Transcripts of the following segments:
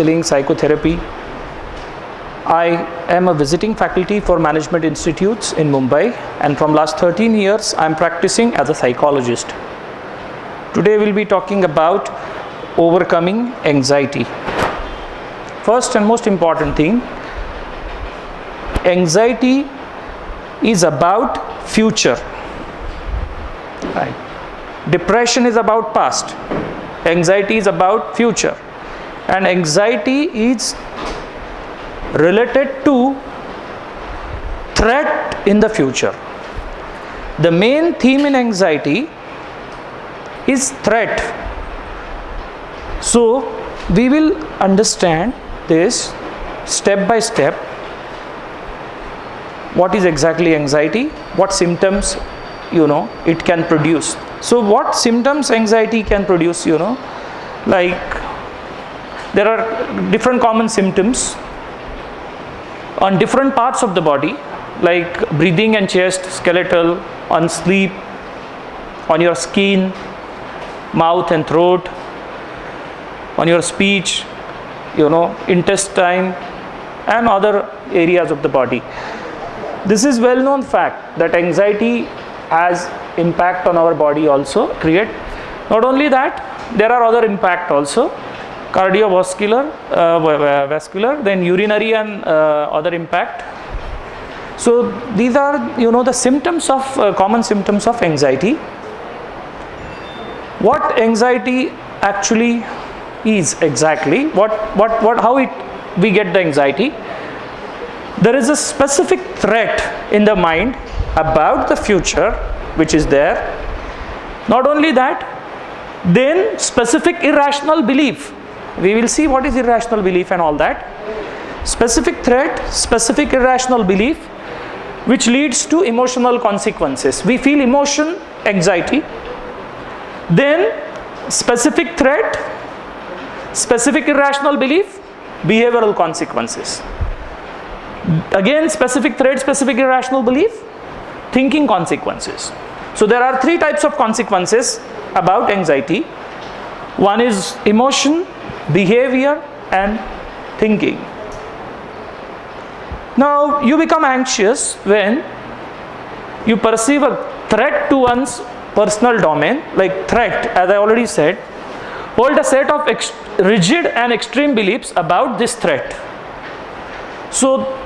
Psychotherapy. I am a visiting faculty for management institutes in Mumbai, and from last 13 years I am practicing as a psychologist. Today we'll be talking about overcoming anxiety. First and most important thing, anxiety is about future. Right. Depression is about past. Anxiety is about future. And anxiety is related to threat in the future. The main theme in anxiety is threat. So we will understand this step by step. What is exactly anxiety? What symptoms it can produce? So what symptoms anxiety can produce? Like there are different common symptoms on different parts of the body, like breathing and chest, skeletal, on sleep, on your skin, mouth and throat, on your speech, intestine, and other areas of the body. This is well known fact that anxiety has impact on our body also create. Not only that, there are other impact also, cardiovascular, vascular, then urinary and other impact. So these are the symptoms of common symptoms of anxiety. What anxiety actually is exactly? How we get the anxiety? There is a specific threat in the mind about the future which is there. Not only that, then specific irrational belief. We will see what is irrational belief and all that. Specific threat, specific irrational belief which leads to emotional consequences. We feel emotion, anxiety. Then specific threat, specific irrational belief, behavioral consequences. Again, specific threat, specific irrational belief, thinking consequences. So there are three types of consequences about anxiety. One is emotion, behavior, and thinking. Now you become anxious when you perceive a threat to one's personal domain. Like threat, as I already said, hold a set of rigid and extreme beliefs about this threat. So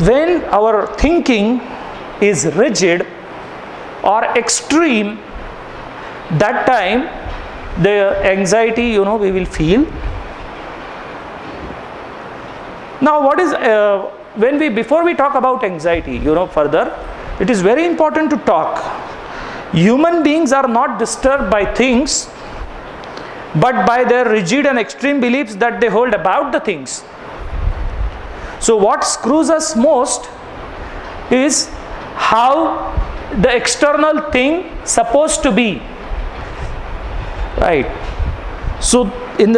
when our thinking is rigid or extreme, that time the anxiety we will feel. Now what is before we talk about anxiety further, it is very important to talk. Human beings are not disturbed by things, but by their rigid and extreme beliefs that they hold about the things. So what screws us most is how the external thing supposed to be, right? So in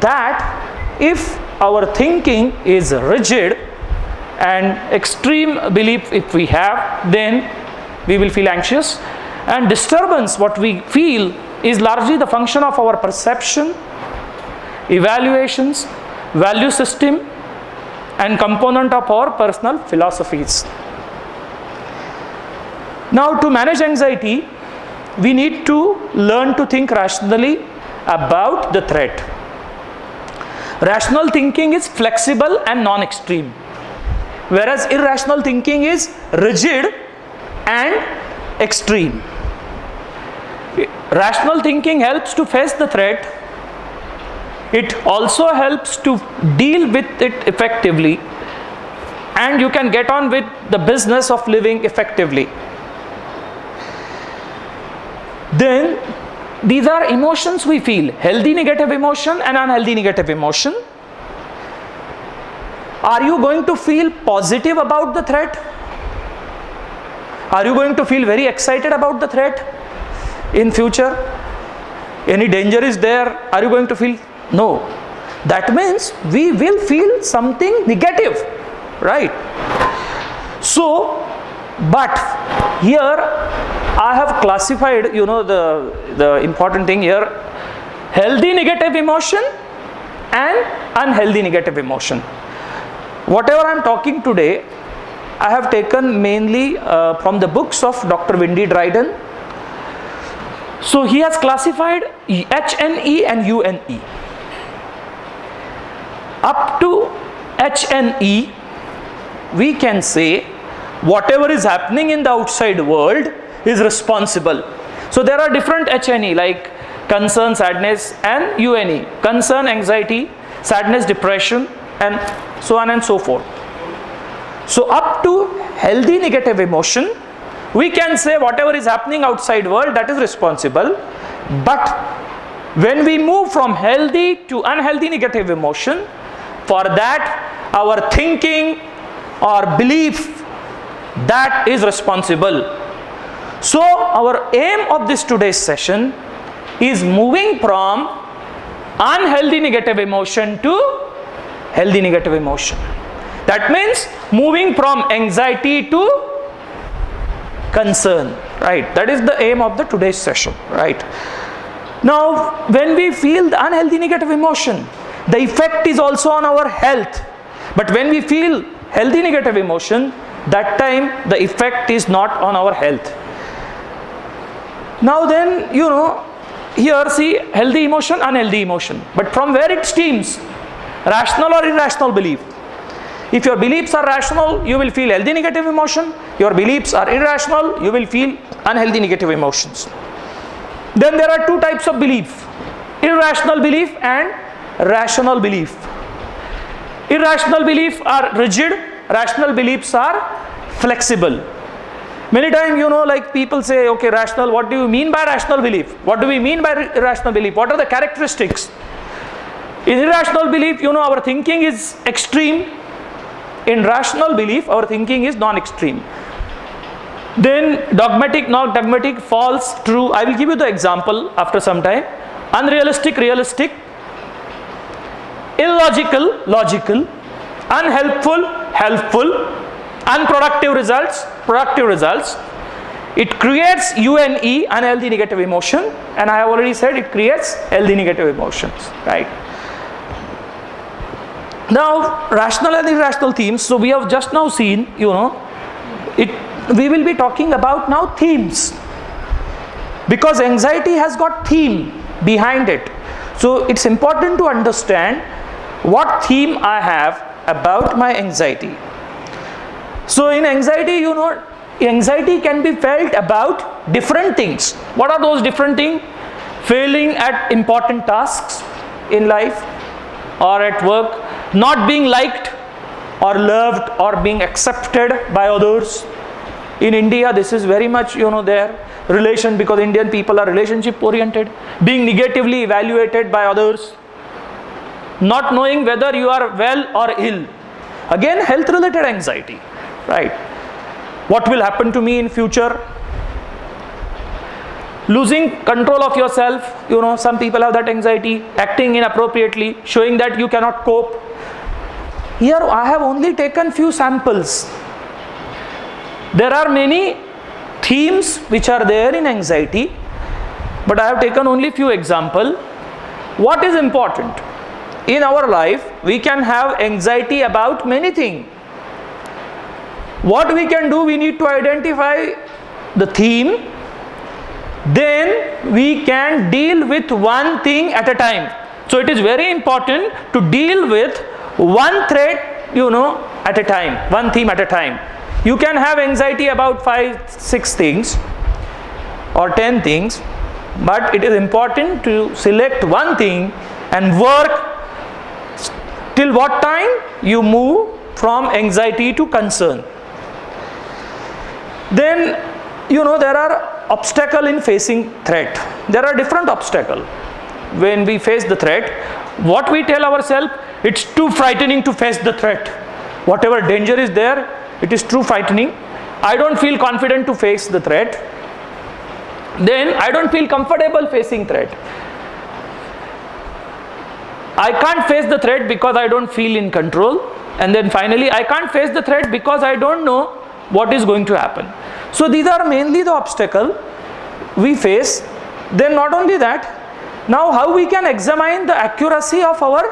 that, if our thinking is rigid and extreme belief if we have, then we will feel anxious. And disturbance, what we feel, is largely the function of our perception, evaluations, value system, and component of our personal philosophies. Now to manage anxiety, we need to learn to think rationally about the threat. Rational thinking is flexible and non-extreme, whereas irrational thinking is rigid and extreme. Rational thinking helps to face the threat. It also helps to deal with it effectively, and you can get on with the business of living effectively. Then these are emotions we feel: healthy negative emotion and unhealthy negative emotion. Are you going to feel positive about the threat? Are you going to feel very excited about the threat in future? Any danger is there? Are you going to feel no? That means we will feel something negative, right? So, but here I have classified, the important thing here: healthy negative emotion and unhealthy negative emotion. Whatever I am talking today, I have taken mainly from the books of Dr. Windy Dryden. So he has classified HNE and UNE. Up to HNE, we can say whatever is happening in the outside world is responsible. So there are different HNE like concern, sadness, and UNE. Concern, anxiety, sadness, depression, and so on and so forth. So up to healthy negative emotion, we can say whatever is happening outside world, that is responsible. But when we move from healthy to unhealthy negative emotion, for that our thinking or belief, that is responsible. So our aim of this today's session is moving from unhealthy negative emotion to healthy negative emotion. That means moving from anxiety to concern, right? That is the aim of the today's session, right? Now, when we feel the unhealthy negative emotion, the effect is also on our health. But when we feel healthy negative emotion, that time the effect is not on our health. Now then, here see healthy emotion, unhealthy emotion. But from where it stems? Rational or irrational belief? If your beliefs are rational, you will feel healthy negative emotion. Your beliefs are irrational, you will feel unhealthy negative emotions. Then there are two types of belief: irrational belief and rational belief. Irrational beliefs are rigid, rational beliefs are flexible. Many times, like people say, okay, rational, what do you mean by rational belief? What do we mean by irrational belief? What are the characteristics? In irrational belief, our thinking is extreme. In rational belief, our thinking is non-extreme. Then dogmatic, not dogmatic, false, true. I will give you the example after some time. Unrealistic, realistic. Illogical, logical. Unhelpful, helpful. Unproductive results, productive results. It creates UNE, unhealthy negative emotion, and I have already said it creates healthy negative emotions, right? Now, rational and irrational themes. So we have just now seen, we will be talking about now themes, because anxiety has got theme behind it. So it's important to understand what theme I have about my anxiety. So in anxiety, anxiety can be felt about different things. What are those different things? Failing at important tasks in life or at work, not being liked or loved or being accepted by others. In India, this is very much, their relation, because Indian people are relationship oriented. Being negatively evaluated by others. Not knowing whether you are well or ill. Again, health related anxiety, right? What will happen to me in future? Losing control of yourself. Some people have that anxiety. Acting inappropriately, showing that you cannot cope. Here I have only taken few samples. There are many themes which are there in anxiety, but I have taken only few examples. What is important? In our life, we can have anxiety about many things. What we can do, we need to identify the theme. Then we can deal with one thing at a time. So it is very important to deal with one thread, at a time, one theme at a time. You can have anxiety about 5, 6 things or 10 things, but it is important to select one thing and work till what time you move from anxiety to concern. Then, there are obstacles in facing threat. There are different obstacles. When we face the threat, what we tell ourselves, it's too frightening to face the threat. Whatever danger is there, it is too frightening. I don't feel confident to face the threat. Then I don't feel comfortable facing threat. I can't face the threat because I don't feel in control. And then finally, I can't face the threat because I don't know what is going to happen. So these are mainly the obstacles we face. Then not only that, now how we can examine the accuracy of our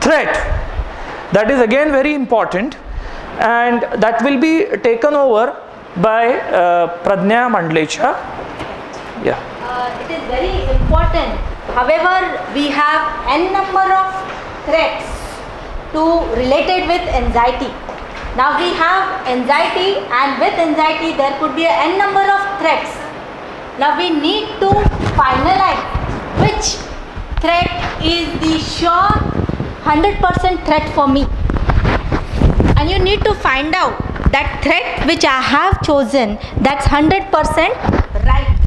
threat. That is again very important, and that will be taken over by Pradnya Mandlecha. Yeah. It is very important. However, we have n number of threats related with anxiety. Now we have anxiety, and with anxiety there could be n number of threats. Now we need to finalize which threat is the sure 100% threat for me. And you need to find out that threat which I have chosen, that's 100% right.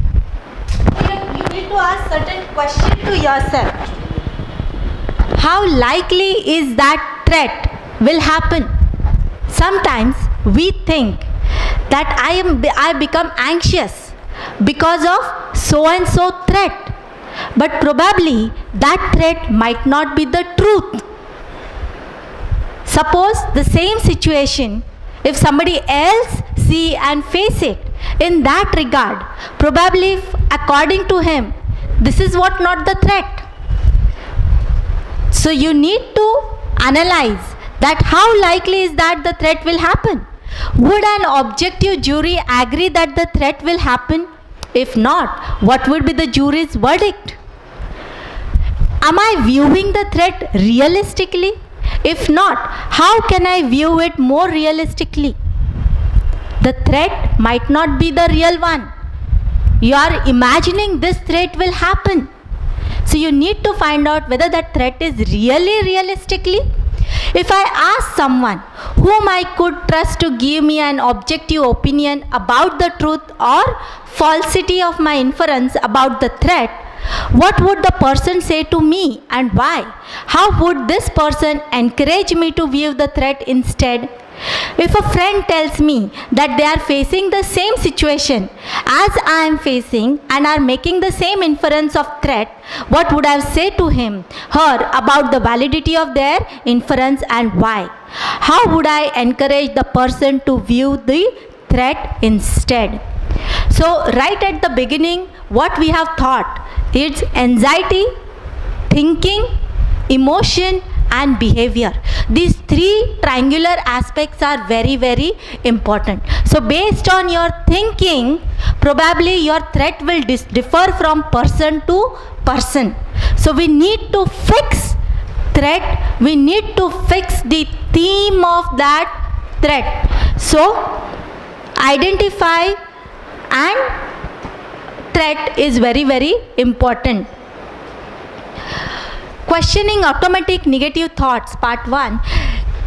You need to ask certain question to yourself. How likely is that threat will happen? Sometimes we think that I become anxious because of so and so threat, but probably that threat might not be the truth. Suppose the same situation, if somebody else see and face it, in that regard, probably according to him, this is what not the threat. So you need to analyze that how likely is that the threat will happen. Would an objective jury agree that the threat will happen? If not, what would be the jury's verdict? Am I viewing the threat realistically? If not, how can I view it more realistically? The threat might not be the real one. You are imagining this threat will happen. So you need to find out whether that threat is really realistically. If I ask someone whom I could trust to give me an objective opinion about the truth or falsity of my inference about the threat, what would the person say to me and why? How would this person encourage me to view the threat instead? If a friend tells me that they are facing the same situation as I am facing and are making the same inference of threat, what would I say to him, her about the validity of their inference and why? How would I encourage the person to view the threat instead? So right at the beginning, what we have thought is anxiety, thinking, emotion and behavior. These three triangular aspects are very, very important. So based on your thinking, probably your threat will differ from person to person. So we need to fix threat, we need to fix the theme of that threat. So identify and threat is very, very important. Questioning automatic negative thoughts, part 1.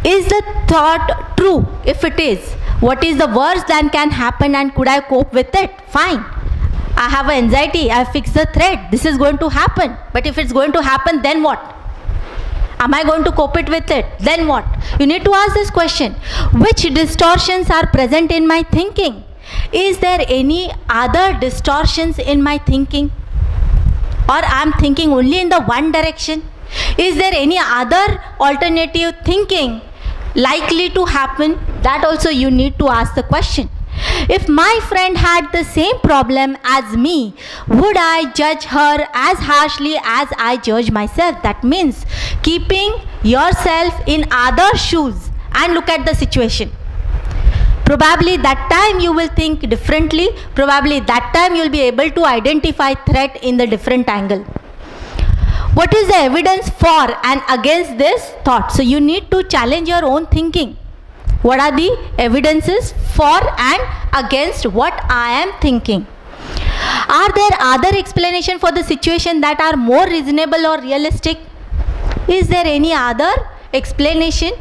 Is the thought true? If it is, what is the worst that can happen and could I cope with it? Fine. I have anxiety, I fix the threat, this is going to happen. But if it's going to happen, then what? Am I going to cope it with it? Then what? You need to ask this question. Which distortions are present in my thinking? Is there any other distortions in my thinking? Or I am thinking only in the one direction? Is there any other alternative thinking likely to happen? That also you need to ask the question. If my friend had the same problem as me, would I judge her as harshly as I judge myself? That means keeping yourself in other shoes and look at the situation. Probably that time you will think differently. Probably that time you will be able to identify threat in the different angle. What is the evidence for and against this thought? So you need to challenge your own thinking. What are the evidences for and against what I am thinking? Are there other explanations for the situation that are more reasonable or realistic? Is there any other explanation?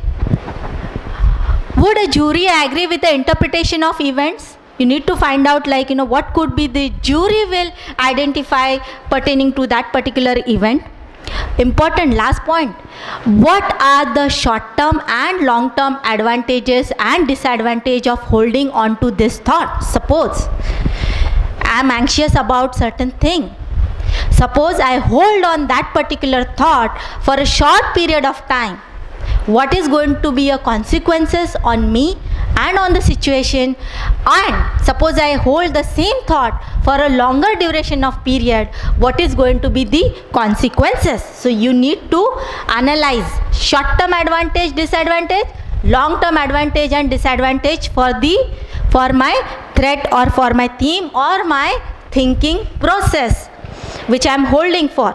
Would a jury agree with the interpretation of events? You need to find out, like, what could be the jury will identify pertaining to that particular event. Important last point. What are the short-term and long-term advantages and disadvantages of holding on to this thought? Suppose I am anxious about certain thing. Suppose I hold on that particular thought for a short period of time. What is going to be a consequences on me and on the situation? And suppose I hold the same thought for a longer duration of period, what is going to be the consequences? So you need to analyze short term advantage, disadvantage, long term advantage and disadvantage for my threat or for my theme or my thinking process which I am holding for.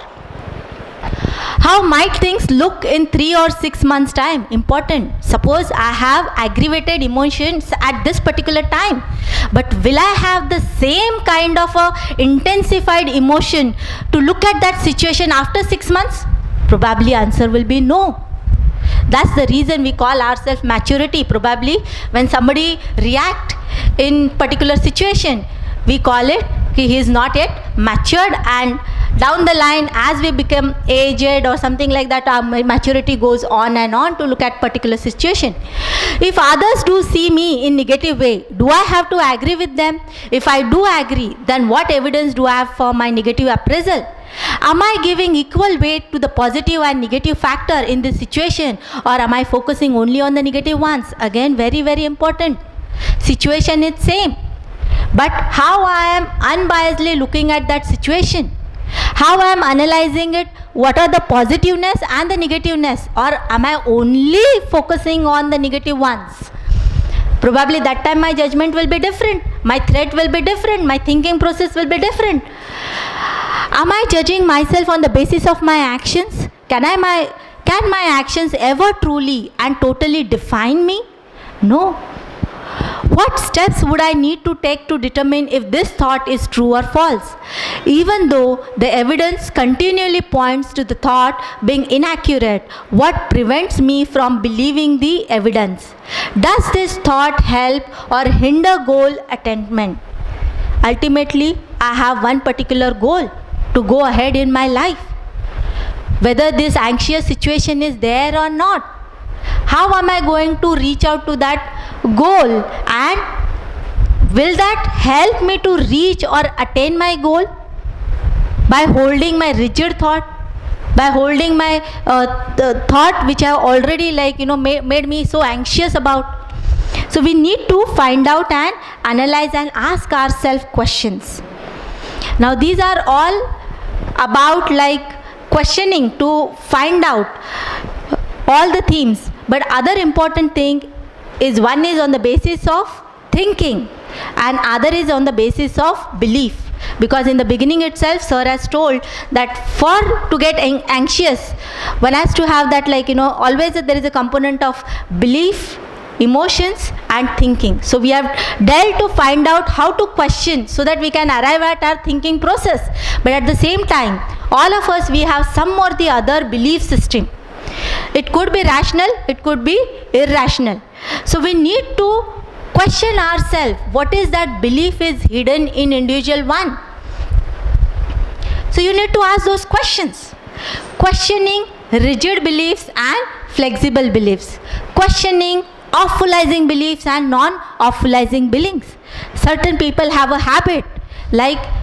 How might things look in 3 or 6 months time? Important. Suppose I have aggravated emotions at this particular time, but will I have the same kind of a intensified emotion to look at that situation after 6 months? Probably answer will be no. That's the reason we call ourselves maturity. Probably when somebody react in particular situation, we call it he is not yet matured, and down the line as we become aged or something like that, our maturity goes on and on to look at particular situation. If others do see me in negative way, do I have to agree with them? If I do agree, then what evidence do I have for my negative appraisal? Am I giving equal weight to the positive and negative factor in this situation, or am I focusing only on the negative ones? Again, very, very important. Situation is same, but how I am unbiasedly looking at that situation, how I am analyzing it, what are the positiveness and the negativeness, or am I only focusing on the negative ones? Probably that time my judgment will be different, my threat will be different, my thinking process will be different. Am I judging myself on the basis of my actions? Can my actions ever truly and totally define me? No. What steps would I need to take to determine if this thought is true or false? Even though the evidence continually points to the thought being inaccurate, what prevents me from believing the evidence? Does this thought help or hinder goal attainment? Ultimately, I have one particular goal to go ahead in my life. Whether this anxious situation is there or not, how am I going to reach out to that goal, and will that help me to reach or attain my goal? By holding my rigid thought, by holding my the thought which I have already made me so anxious about. So we need to find out and analyze and ask ourselves questions. Now these are all about questioning to find out all the themes, but other important thing is, one is on the basis of thinking and other is on the basis of belief. Because in the beginning itself, sir has told that to get anxious, one has to have that always there is a component of belief, emotions and thinking. So we have dealt to find out how to question so that we can arrive at our thinking process. But at the same time, all of us, we have some or the other belief system. It could be rational, it could be irrational. So we need to question ourselves, what is that belief is hidden in individual one. So you need to ask those questions. Questioning rigid beliefs and flexible beliefs. Questioning awfulizing beliefs and non-awfulizing beliefs. Certain people have a habit,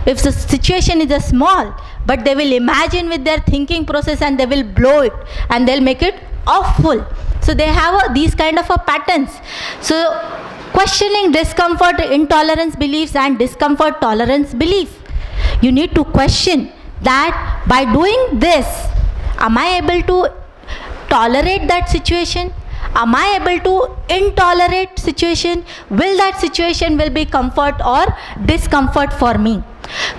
if the situation is small, but they will imagine with their thinking process and they will blow it and they'll make it awful. So they have these kind of patterns. So questioning discomfort intolerance beliefs and discomfort tolerance belief. You need to question that by doing this, am I able to tolerate that situation? Am I able to intolerate situation? Will that situation will be comfort or discomfort for me?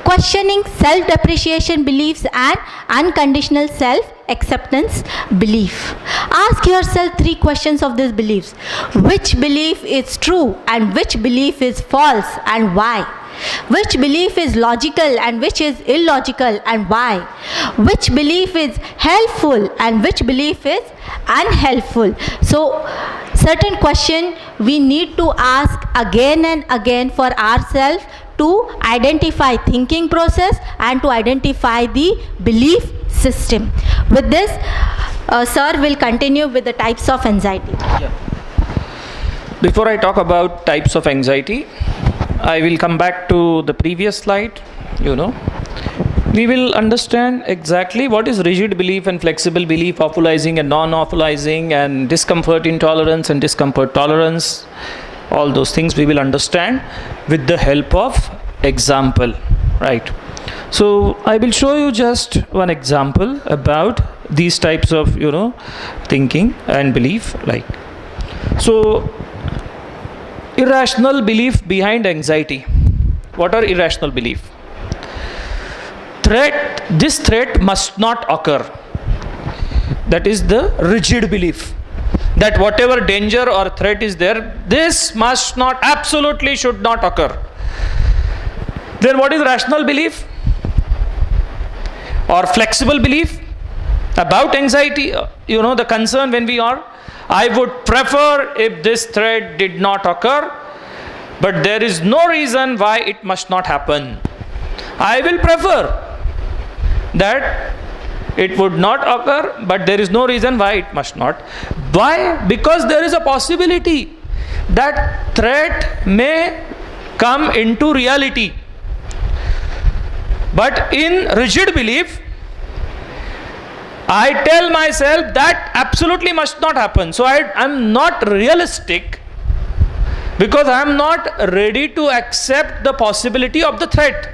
Questioning self-depreciation beliefs and unconditional self-acceptance belief. Ask yourself 3 questions of these beliefs. Which belief is true and which belief is false and why? Which belief is logical and which is illogical and why? Which belief is helpful and which belief is unhelpful? So certain question we need to ask again and again for ourselves to identify thinking process and to identify the belief system. With this, sir will continue with the types of anxiety. Yeah. Before I talk about types of anxiety, I will come back to the previous slide. We will understand exactly what is rigid belief and flexible belief, awfulizing and non-awfulizing, and discomfort intolerance and discomfort tolerance. All those things we will understand with the help of example, right? So I will show you just one example about these types of, thinking and belief. Like, so irrational belief behind anxiety. What are irrational belief? This threat must not occur. That is the rigid belief, that whatever danger or threat is there, this must not, absolutely should not occur. Then what is rational belief or flexible belief about anxiety? The concern when we are, I would prefer if this threat did not occur, but there is no reason why it must not happen. I will prefer that it would not occur, but there is no reason why it must not. Why? Because there is a possibility that threat may come into reality. But in rigid belief, I tell myself that absolutely must not happen. So I am not realistic because I am not ready to accept the possibility of the threat.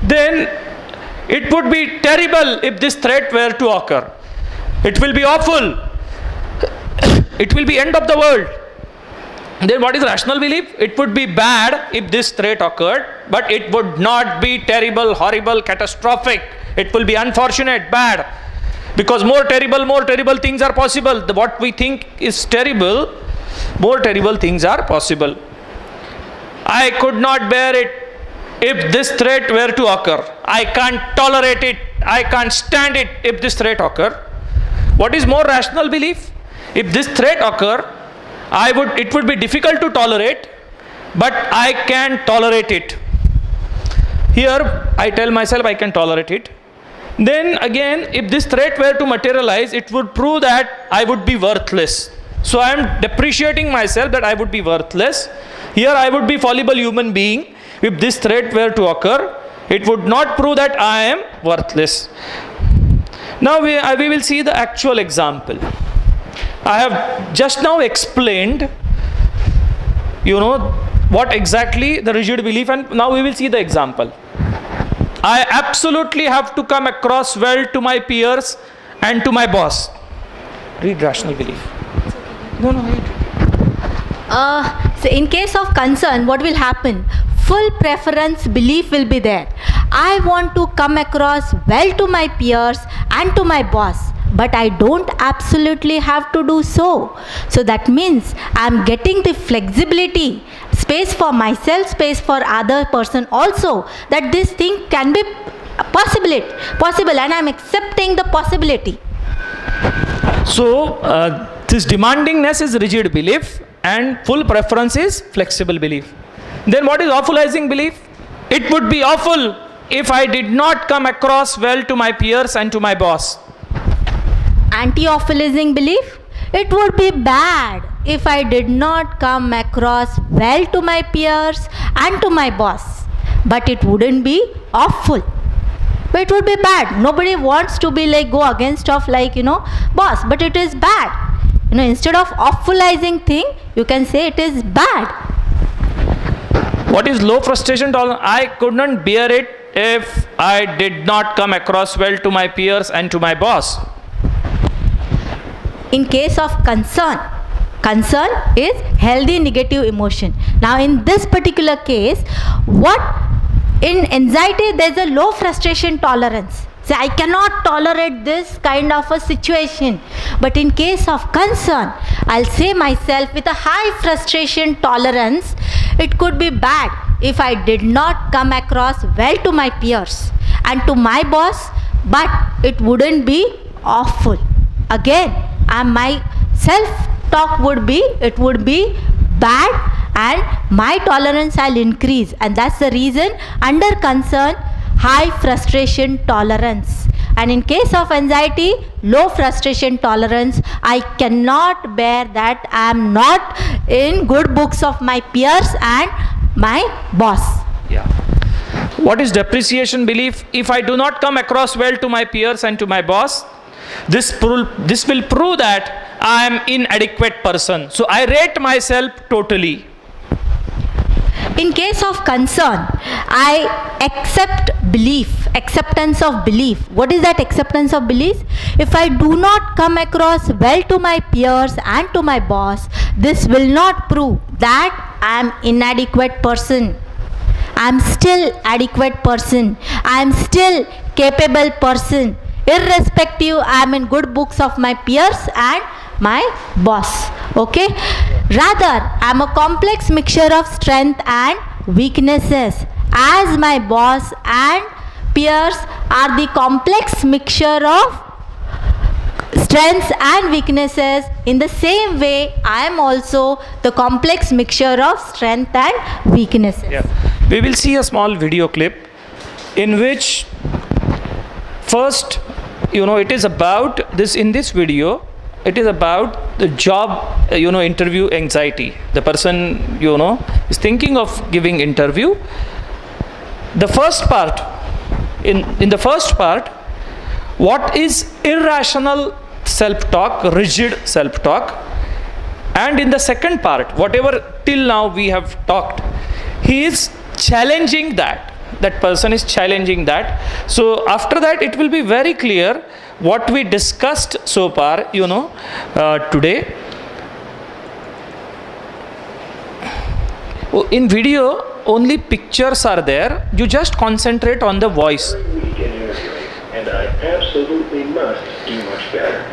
Then it would be terrible if this threat were to occur. It will be awful. It will be end of the world. Then what is rational belief? It would be bad if this threat occurred, but it would not be terrible, horrible, catastrophic. It will be unfortunate, bad. Because more terrible things are possible. What we think is terrible, more terrible things are possible. I could not bear it if this threat were to occur. I can't tolerate it. I can't stand it if this threat occur. What is more rational belief? If this threat occur, it would be difficult to tolerate, but I can tolerate it. Here I tell myself I can tolerate it. Then again, if this threat were to materialize, it would prove that I would be worthless. So I am depreciating myself that I would be worthless. Here I would be fallible human being. If this threat were to occur, it would not prove that I am worthless. Now we will see the actual example. I have just now explained, what exactly the rigid belief, and now we will see the example. I absolutely have to come across well to my peers and to my boss. Read rational belief. No, read. So in case of concern, what will happen? Full preference belief will be there. I want to come across well to my peers and to my boss, but I don't absolutely have to do so. So that means I'm getting the flexibility, space for myself, space for other person also, that this thing can be possible, and I'm accepting the possibility. So this demandingness is rigid belief and full preference is flexible belief. Then what is awfulizing belief? It would be awful if I did not come across well to my peers and to my boss. Anti-awfulizing belief? It would be bad if I did not come across well to my peers and to my boss. But it wouldn't be awful. But it would be bad. Nobody wants to be go against of boss, but it is bad. Instead of awfulizing thing, you can say it is bad. What is low frustration tolerance? I couldn't bear it if I did not come across well to my peers and to my boss. In case of concern is healthy negative emotion. Now in this particular case, in anxiety there is a low frustration tolerance. So I cannot tolerate this kind of a situation. But in case of concern, I'll say myself with a high frustration tolerance, it could be bad if I did not come across well to my peers and to my boss, but it wouldn't be awful. Again, my self-talk would be bad and my tolerance I'll increase, and that's the reason under concern, high frustration tolerance. And in case of anxiety, low frustration tolerance. I cannot bear that I am not in good books of my peers and my boss. Yeah. What is depreciation belief? If I do not come across well to my peers and to my boss, this will prove that I am inadequate person. So I rate myself totally. In case of concern, I accept belief, acceptance of belief. What is that acceptance of belief? If I do not come across well to my peers and to my boss, this will not prove that I am inadequate person. I am still adequate person. I am still capable person. Irrespective, I am in good books of my peers and my boss. Okay? Rather, I am a complex mixture of strength and weaknesses, as my boss and peers are the complex mixture of strengths and weaknesses. In the same way, I am also the complex mixture of strength and weaknesses. Yeah. We will see a small video clip in which first, it is about this. In this video, it is about the job, interview anxiety. The person, is thinking of giving interview. The first part, in the first part, what is irrational self-talk, rigid self-talk, and in the second part, whatever till now we have talked, he is challenging that person is challenging that. So after that, it will be very clear what we discussed so far, today. In video, only pictures are there. You just concentrate on the voice. And I absolutely must do much better.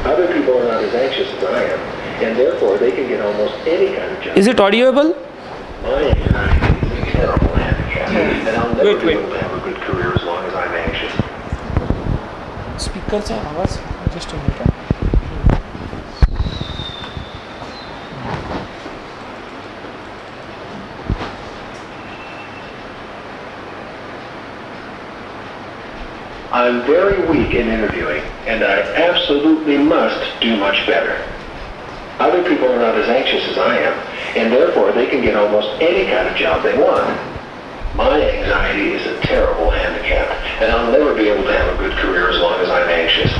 Other people are not as anxious as I am, and therefore they can get almost any kind of job. Is it audible? My anxiety is a terrible handicap, and I'll never be able to have a good career as long as I'm anxious. Speakers are आवाज just a minute. I'm very weak in interviewing, and I absolutely must do much better. Other people are not as anxious as I am, and therefore they can get almost any kind of job they want. My anxiety is a terrible handicap, and I'll never be able to have a good career as long as I'm anxious.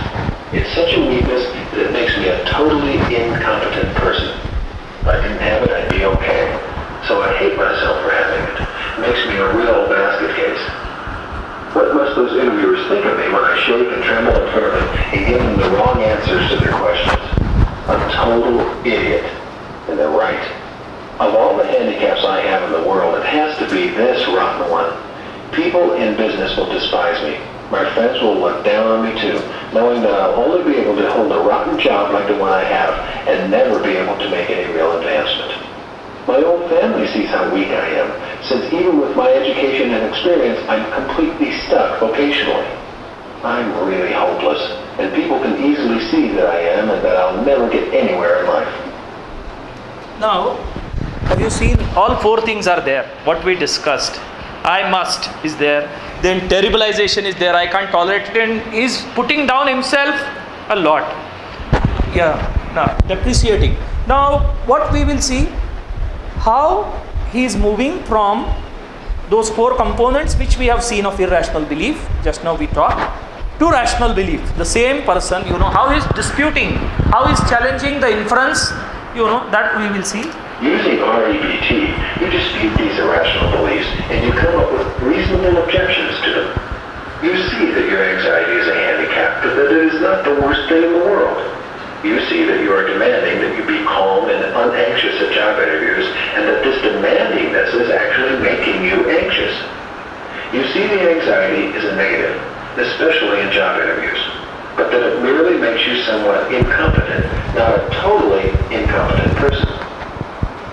It's such a weakness that it makes me a totally incompetent person. If I didn't have it, I'd be okay. So I hate myself for having it. It makes me a real basket case. What must those interviewers think of me when I shake and tremble in front of them and give them the wrong answers to their questions? A total idiot. And they're right. Of all the handicaps I have in the world, it has to be this rotten one. People in business will despise me. My friends will look down on me too, knowing that I'll only be able to hold a rotten job like the one I have and never be able to make any real advancement. My own family sees how weak I am, since even with my education and experience, I'm completely stuck vocationally. I'm really hopeless, and people can easily see that I am and that I'll never get anywhere in life. Now, have you seen all four things are there, what we discussed? I must is there, then terribilization is there, I can't tolerate it, and he's putting down himself a lot. Yeah, now depreciating. Now, what we will see, how he is moving from those four components which we have seen of irrational belief, just now we talked, to rational belief. The same person, how he is disputing, how he is challenging the inference, that we will see. Using REBT, you dispute these irrational beliefs and you come up with reasonable objections to them. You see that your anxiety is a handicap, but that it is not the worst thing in the world. You see that you are demanding that you be calm and unanxious at job interviews, and that this demandingness is actually making you anxious. You see the anxiety is a negative, especially in job interviews, but that it merely makes you somewhat incompetent, not a totally incompetent person.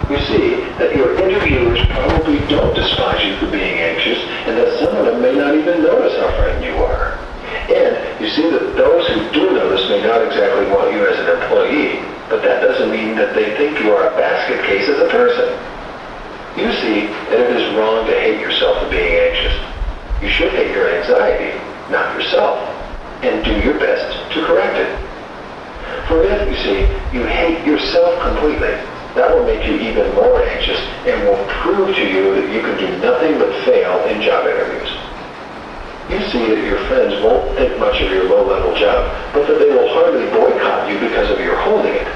You see that your interviewers probably don't despise you for being anxious, and that some of them may not even notice how frightened you are. And you see that those who do notice may not exactly want you as an employee, but that doesn't mean that they think you are a basket case as a person. You see that it is wrong to hate yourself for being anxious. You should hate your anxiety, not yourself, and do your best to correct it. For if, you see, you hate yourself completely, that will make you even more anxious and will prove to you that you can do nothing but fail in job interviews. You see that your friends won't think much of your low-level job, but that they will hardly boycott you because of your holding it.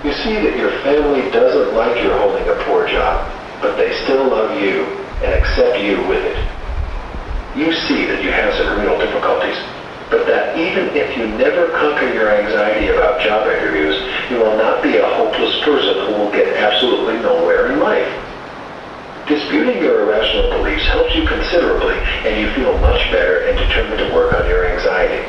You see that your family doesn't like your holding a poor job, but they still love you and accept you with it. you see that you have some real difficulties. But that even if you never conquer your anxiety about job interviews, you will not be a hopeless person who will get absolutely nowhere in life. Disputing your irrational beliefs helps you considerably, and you feel much better and determined to work on your anxiety.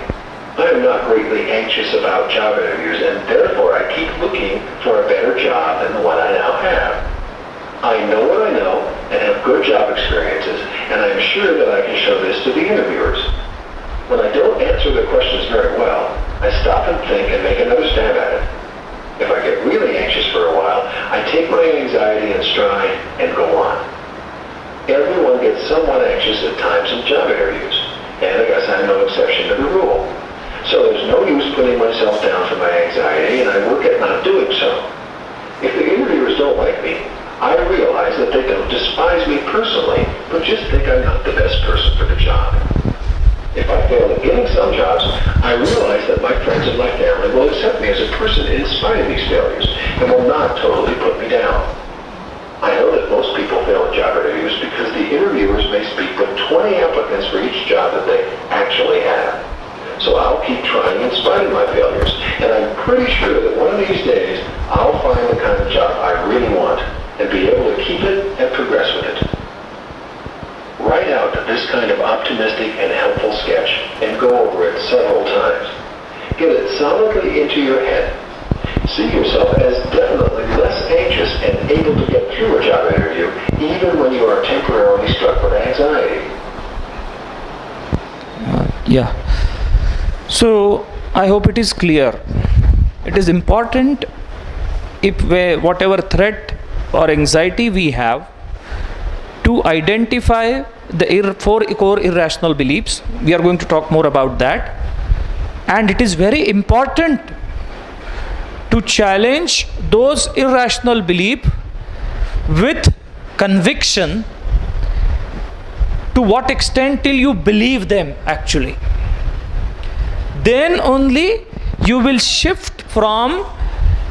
I am not greatly anxious about job interviews, and therefore I keep looking for a better job than the one I now have. I know what I know and have good job experiences, and I am sure that I can show this to the interviewers. When I don't answer their questions very well, I stop and think and make another stab at it. If I get really anxious for a while, I take my anxiety in stride and go on. Everyone gets somewhat anxious at times in job interviews, and I guess I'm no exception to the rule. So there's no use putting myself down for my anxiety, and I work at not doing so. If the interviewers don't like me, I realize that they don't despise me personally, but just think I'm not the best person for the job. If I fail at getting some jobs, I realize that my friends and my family will accept me as a person in spite of these failures and will not totally put me down. I know that most people fail at job interviews because the interviewers may speak with 20 applicants for each job that they actually have. So I'll keep trying in spite of my failures, and I'm pretty sure that one of these days I'll find the kind of job I really want and be able to keep it and progress with it. Write out this kind of optimistic and helpful sketch and go over it several times. Get it solidly into your head. See yourself as definitely less anxious and able to get through a job interview even when you are temporarily struck with anxiety. Yeah. So I hope it is clear. It is important whatever threat or anxiety we have, to identify the four core irrational beliefs. We are going to talk more about that. And it is very important to challenge those irrational beliefs with conviction. To what extent till you believe them actually. Then only you will shift from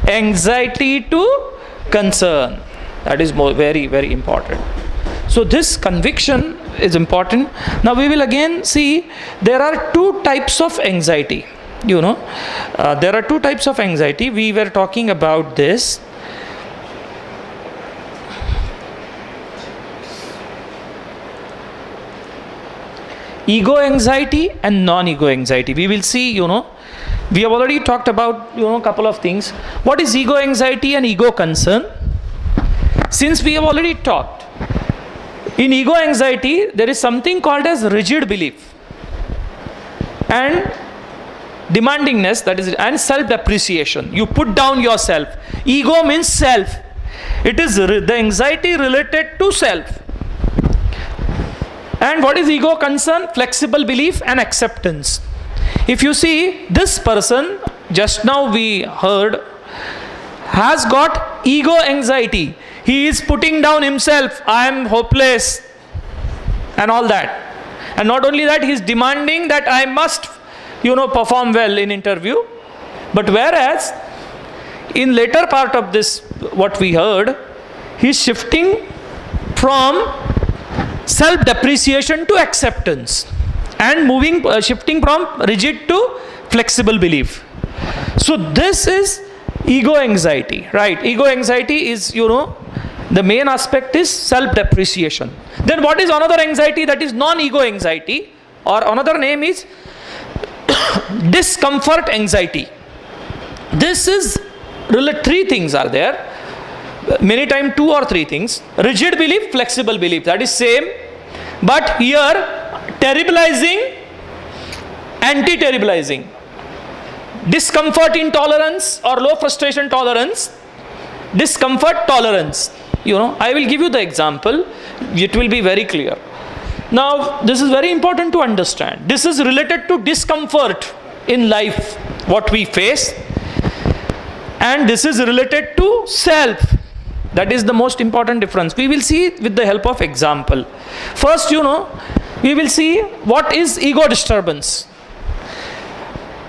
anxiety to concern. That is very, very important. So this conviction is important. Now we will again see there are two types of anxiety. There are two types of anxiety. We were talking about this. Ego anxiety and non-ego anxiety. We will see, we have already talked about, a couple of things. What is ego anxiety and ego concern? Since we have already talked, in ego anxiety, there is something called as rigid belief and demandingness, that is, and self-depreciation. You put down yourself. Ego means self. It is the anxiety related to self. And what is ego concern? Flexible belief and acceptance. If you see, this person, just now we heard, has got ego anxiety. He is putting down himself. I am hopeless and all that. And not only that, he is demanding that I must, perform well in interview. But whereas, in later part of this, what we heard, he is shifting from self-depreciation to acceptance and shifting from rigid to flexible belief. So this is ego anxiety, right? Ego anxiety is, the main aspect is self-depreciation. Then what is another anxiety? That is non-ego anxiety, or another name is discomfort anxiety. This is really three things are there. Many times 2 or 3 things. Rigid belief, flexible belief, that is same. But here, terribilizing, anti-terribilizing. Discomfort intolerance or low frustration tolerance. Discomfort tolerance. I will give you the example. It will be very clear. Now, this is very important to understand. This is related to discomfort in life, what we face. And this is related to self. That is the most important difference. We will see with the help of example. First, we will see what is ego disturbance.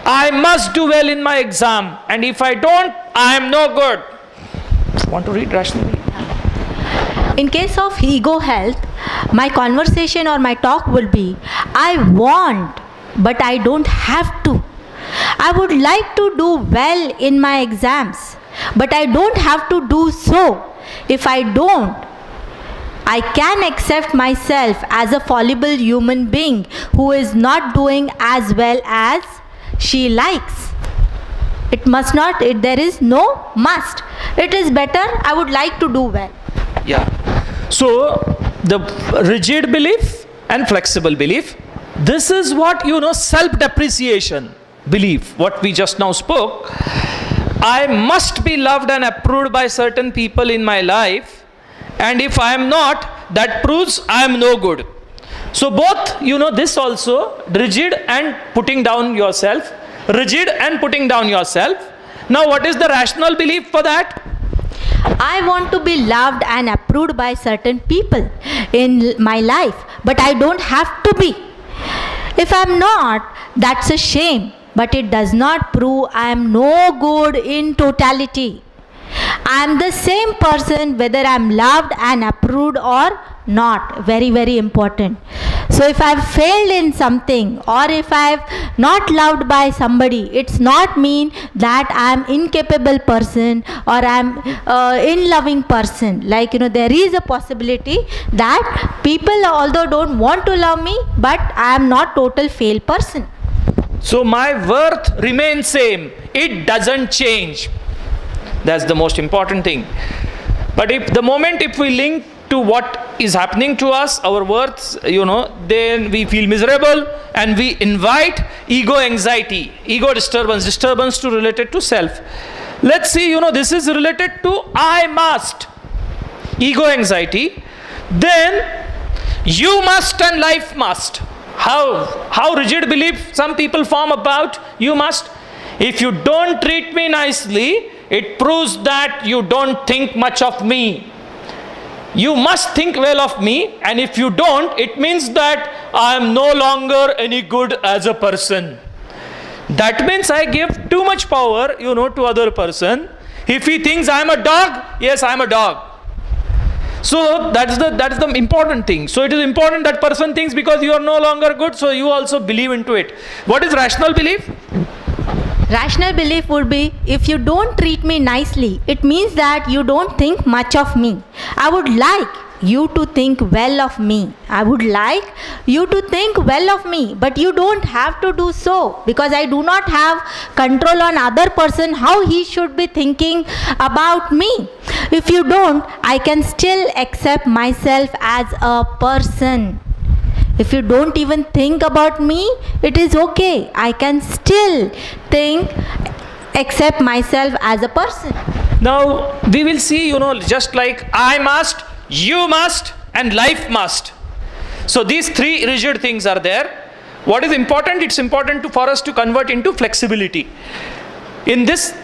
I must do well in my exam, and if I don't, I am no good. Want to read rationally? In case of ego health, my conversation or my talk will be, I want, but I don't have to. I would like to do well in my exams, but I don't have to do so. If I don't, I can accept myself as a fallible human being who is not doing as well as she likes. It must not, there is no must. It is better, I would like to do well. Yeah. So the rigid belief and flexible belief, this is what, self-depreciation belief, what we just now spoke. I must be loved and approved by certain people in my life, and if I am not, that proves I am no good. So both, this also, rigid and putting down yourself, rigid and putting down yourself. Now what is the rational belief for that? I want to be loved and approved by certain people in my life, but I don't have to be. If I am not, that's a shame, but it does not prove I am no good in totality. I am the same person whether I am loved and approved or not. Very, very important. So if I have failed in something, or if I have not loved by somebody, it's not mean that I am incapable person or I am unloving person. Like, there is a possibility that people although don't want to love me, but I am not total failed person. So my worth remains same. It doesn't change. That's the most important thing. But if we link to what is happening to us, our worths, then we feel miserable and we invite ego anxiety, ego disturbance to related to self. Let's see, this is related to I must, ego anxiety. Then you must and life must. How rigid belief some people form about you must. If you don't treat me nicely, it proves that you don't think much of me. You must think well of me, and if you don't, it means that I am no longer any good as a person. That means I give too much power, to other person. If he thinks I am a dog, yes, I am a dog. So that's the important thing. So it is important that person thinks because you are no longer good, so you also believe into it. What is rational belief? Rational belief would be, if you don't treat me nicely, it means that you don't think much of me. I would like you to think well of me. I would like you to think well of me, but you don't have to do so, because I do not have control on other person how he should be thinking about me. If you don't, I can still accept myself as a person. If you don't even think about me, it is okay. I can still accept myself as a person. Now, we will see, just like I must, you must, and life must. So these three rigid things are there. What is important? It's important for us to convert into flexibility. In this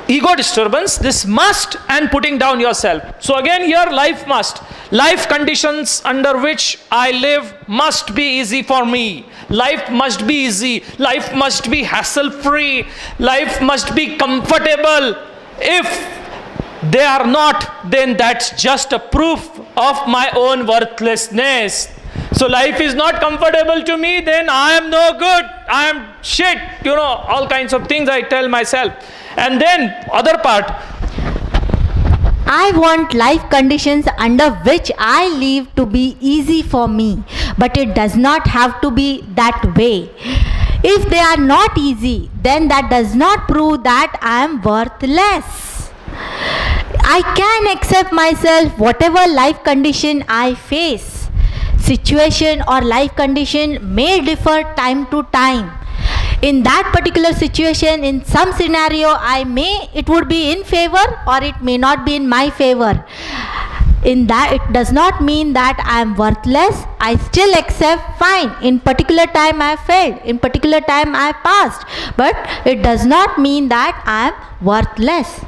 ego disturbance, this must and putting down yourself. So again here, life must. Life conditions under which I live must be easy for me. Life must be easy. Life must be hassle-free. Life must be comfortable. If they are not, then that's just a proof of my own worthlessness. So life is not comfortable to me, then I am no good. I am shit. All kinds of things I tell myself. And then other part, I want life conditions under which I live to be easy for me, but it does not have to be that way. If they are not easy, then that does not prove that I am worthless. I can accept myself whatever life condition I face. Situation or life condition may differ time to time. In that particular situation, in some scenario, it would be in favor or it may not be in my favor. In that, it does not mean that I am worthless. I still accept, fine, in particular time I failed, in particular time I passed, but it does not mean that I am worthless.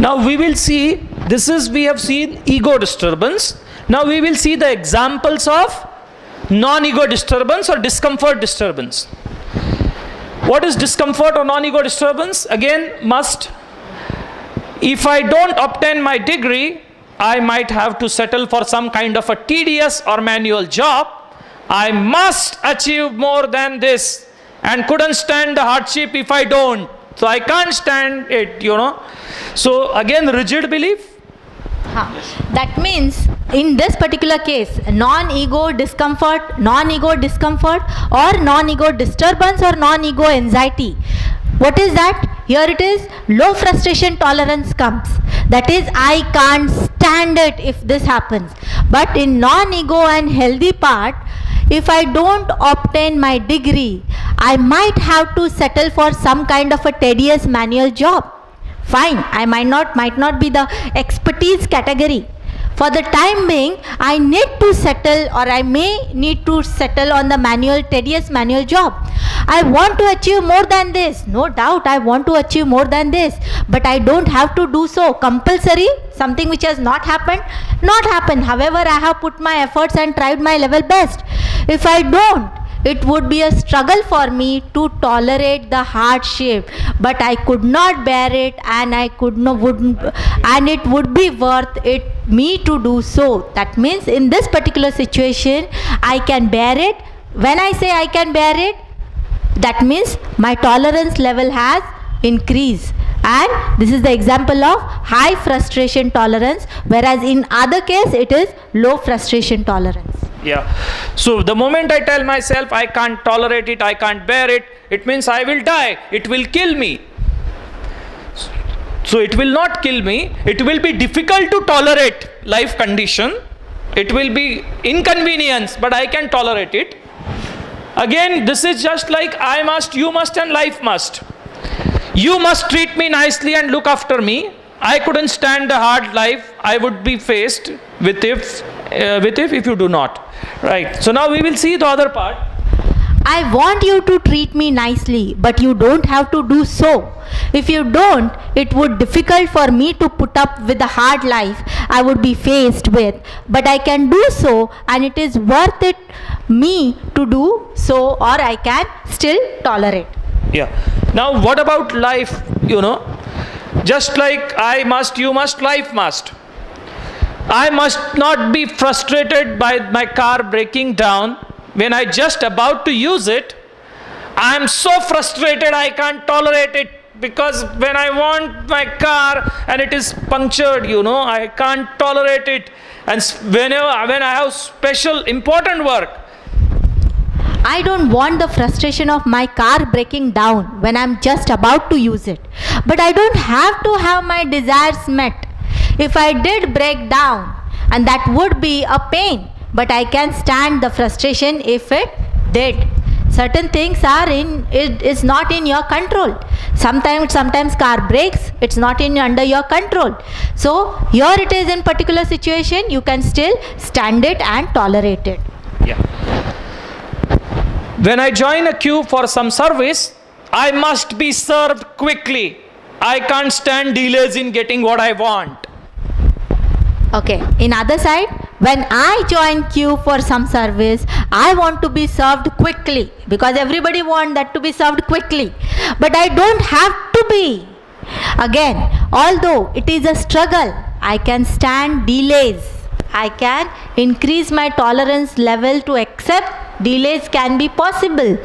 Now we will see, we have seen ego disturbance. Now we will see the examples of non-ego disturbance or discomfort disturbance. What is discomfort or non-ego disturbance? Again, must. If I don't obtain my degree, I might have to settle for some kind of a tedious or manual job. I must achieve more than this and couldn't stand the hardship if I don't. So I can't stand it, So again, rigid belief. That means in this particular case, non-ego discomfort or non-ego disturbance or non-ego anxiety. What is that? Here it is, low frustration tolerance comes. That is, I can't stand it if this happens. But in non-ego and healthy part, if I don't obtain my degree, I might have to settle for some kind of a tedious manual job. Fine, I might not be the expertise category. For the time being, I need to settle, or I may need to settle on the tedious manual job. I want to achieve more than this. No doubt, I want to achieve more than this. But I don't have to do so. Compulsory, something which has not happened. However, I have put my efforts and tried my level best. If I don't, it would be a struggle for me to tolerate the hardship, but I could not bear it, and it would be worth it me to do so. That means in this particular situation, I can bear it. When I say I can bear it, that means my tolerance level has increased. And this is the example of high frustration tolerance, whereas in other case it is low frustration tolerance. Yeah. So the moment I tell myself I can't tolerate it, I can't bear it, it means I will die. It will kill me. So it will not kill me. It will be difficult to tolerate life condition. It will be inconvenience, but I can tolerate it. Again, this is just like I must, you must, and life must. You must treat me nicely and look after me. I couldn't stand the hard life I would be faced with if you do not. Right. So now we will see the other part. I want you to treat me nicely, but you don't have to do so. If you don't, it would be difficult for me to put up with the hard life I would be faced with. But I can do so, and it is worth it me to do so, or I can still tolerate. Yeah. Now what about life, Just like I must, you must, life must. I must not be frustrated by my car breaking down when I just about to use it. I am so frustrated I can't tolerate it, because when I want my car and it is punctured, I can't tolerate it. And when I have special important work, I don't want the frustration of my car breaking down when I'm just about to use it. But I don't have to have my desires met. If I did break down, and that would be a pain, but I can stand the frustration if it did. Certain things it is not in your control. Sometimes car breaks, it's not under your control. So here it is in particular situation, you can still stand it and tolerate it. Yeah. When I join a queue for some service, I must be served quickly. I can't stand delays in getting what I want. Okay, in other side, when I join queue for some service, I want to be served quickly, because everybody wants that to be served quickly. But I don't have to be. Again, although it is a struggle, I can stand delays. I can increase my tolerance level to accept delays can be possible.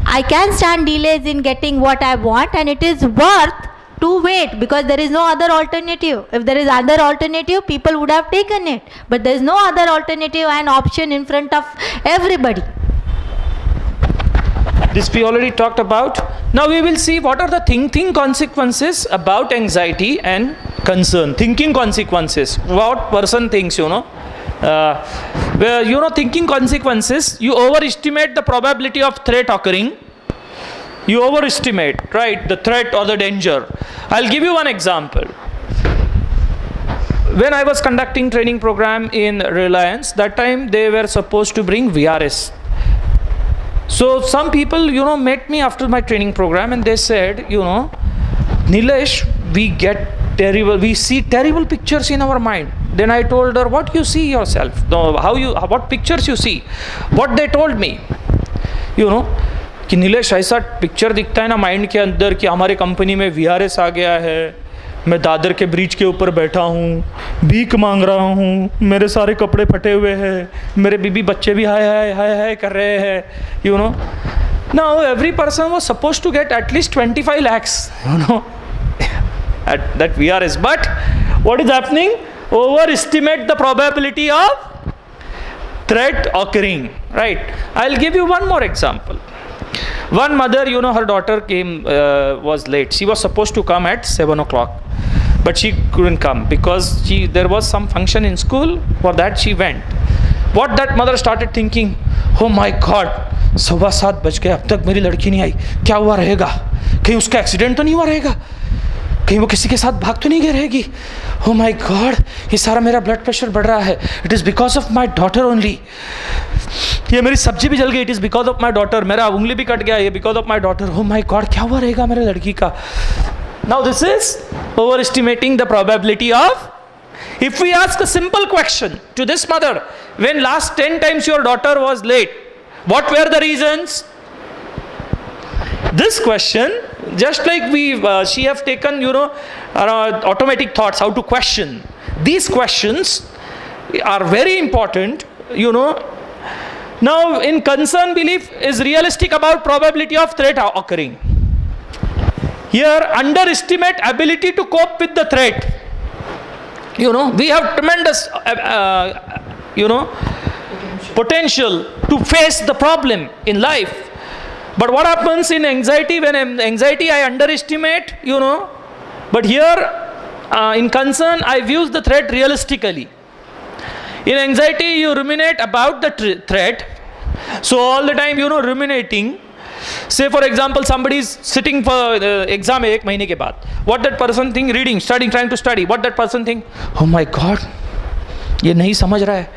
I can stand delays in getting what I want, and it is worth to wait, because there is no other alternative. If there is other alternative, people would have taken it. But there is no other alternative and option in front of everybody. This we already talked about. Now we will see what are the thinking consequences about anxiety and concern. Thinking consequences. What person thinks, thinking consequences, you overestimate the probability of threat occurring. You overestimate, right, the threat or the danger. I'll give you one example. When I was conducting training program in Reliance, that time they were supposed to bring VRS. So some people, met me after my training program, and they said, Nilesh, we see terrible pictures in our mind. Then I told her, what you see yourself? What pictures you see? What they told me, कि नीलेश ऐसा picture दिखता है ना mind के अंदर कि हमारे company में VRS आ गया है, मैं दादर के ब्रिज के ऊपर बैठा हूँ, भीख मांग रहा हूँ, मेरे सारे कपड़े फटे हुए हैं, मेरे बीबी बच्चे भी हाय हाय हाय हाय कर रहे हैं, you know. Now every person was supposed to get at least 25 lakhs, you know, at that VRS. But what is happening? Overestimate the probability of threat occurring, right? I'll give you one more example. One mother, you know, her daughter came, was late. She was supposed to come at 7 o'clock, but she couldn't come because there was some function in school. For that she went. What that mother started thinking, oh my God, 7:15 बज गए, अब तक मेरी लड़की नहीं आई, क्या हुआ रहेगा, कहीं उसका एक्सीडेंट तो नहीं हुआ रहेगा, कहीं वो किसी के साथ भाग तो नहीं गई रहेगी, oh my God, ये सारा मेरा ब्लड प्रेशर बढ़ रहा है, it is because of my daughter only, ये मेरी सब्जी भी जल गई, it is because of my daughter, मेरा उंगली भी कट गया, ये because of my daughter, oh my God, क्या हुआ रहेगा मेरे लड़की का. Now this is overestimating the probability of. If we ask a simple question to this mother, when last 10 times your daughter was late, what were the reasons? This question, just like she have taken, you know, automatic thoughts, how to question. These questions are very important, you know. Now, in concern belief is realistic about probability of threat occurring. Here, underestimate ability to cope with the threat. You know, we have tremendous, you know, potential to face the problem in life. But what happens in anxiety? When anxiety, I underestimate, you know. But here, in concern, I view the threat realistically. In anxiety, you ruminate about the threat. So all the time, you know, ruminating. Say for example, somebody is sitting for exam एक महीने के बाद. What that person think? Reading, studying, trying to study. What that person think? Oh my God, ये नहीं समझ रहा है.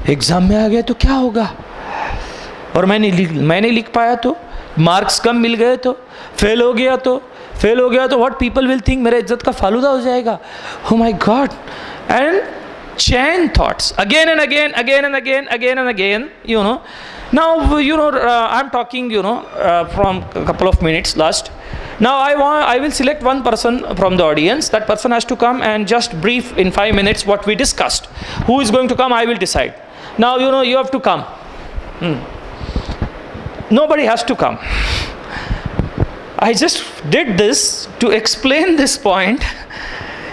Exam में आ गया तो क्या होगा? और मैं नहीं लिख पाया तो, मार्क्स कम मिल गए तो, फेल हो गया तो what people will think, मेरे इज्जत का फालूदा हो जाएगा. Oh my God. And chain thoughts again and again, you know. Now, you know, I'm talking, you know, from a couple of minutes last. Now I will select one person from the audience. That person has to come and just brief in 5 minutes what we discussed. Who is going to come, I will decide. Now, you know, you have to come. Nobody has to come. I just did this to explain this point.